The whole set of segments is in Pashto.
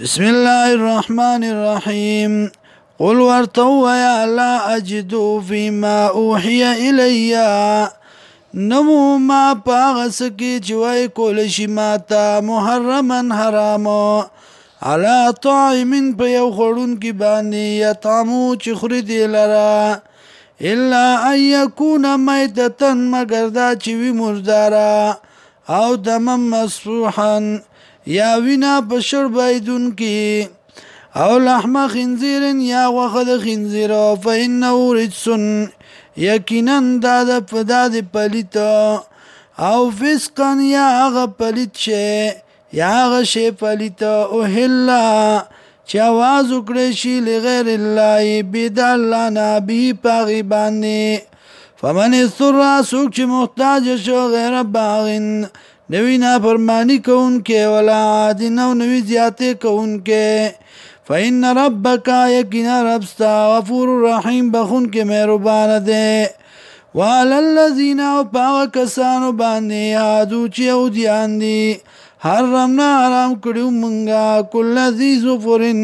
بسم الله الرحمن الرحيم قل ورتو يا لا أجد فيما أوحي إلي نمو ما پاغسکی چوئی کولشی ماتا محرما حرامو على طاعم پا یو خورون کی بانی یطعمو چی خوردی لرا الا ان یکون میتتن مگر دا چوی مردارا او دمم مصفوحا یا وینا پشر بایدون کی او لحم خنزیر یا وخد خنزیر فا انہو رجسن یقینا داد پلیت او فسقن یا آغا پلیت شے یا آغا شے پلیت اوہلا چه آواز اکڑشی لغیر اللہ بید اللہ نابی پاغی باندی فمن اضطر سوک چه محتاج شو غیر باغن نوی نافرمانی کون کے ولا عادن او نوی زیادے کون کے فإن ربک یقینا ربستا غفور الرحیم بخون کے مہربان دے وعلى الذین او پاو کسانو باندے یادو چی او دیان دی حرمنا حرام کڑیو منگا کل ذی ظفرن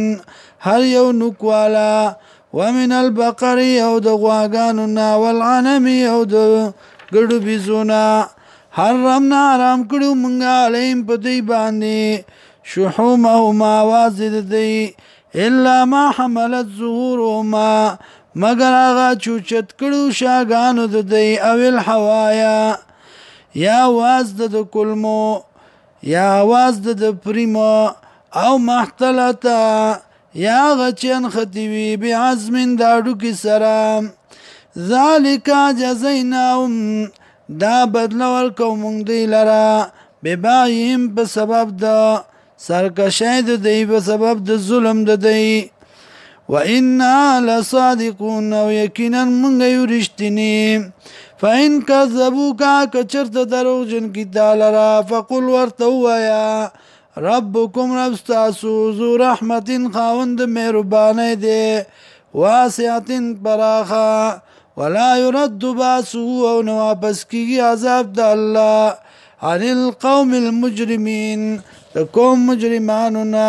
ہر یو نکوالا ومن البقر او دغواگانونا والعنمی او دگڑو بیزونا حرمنا حرام کڑیو منگا علیم پتی باندی شحومهما وازد دی الا ما حملت ظهورهما مگر آغا چوچت کڑو شاگانو دی او الحوایا یا واز د کلمو یا واز د پریمو او محتلتا یا آغا چین خطیوی بعزم داڑو کی سرام ذالکا جزیناهم دا بدلور کومنگ دی لرا بباییم په سبب دا سرکشی د دی په سبب د ظلم د دی و انا لصادقون او یقینا منگا یو رشتنی فإن کذبوکا کچرت دروغ جن کی تالرا فقل ورتو یا ربکم ربستاسو ذو رحمت خاوند مهربانی دے واسعت پراخا ولا يرد باسو او نواپس کی عذاب دا اللہ عن القوم المجرمین دا قوم مجرمانونا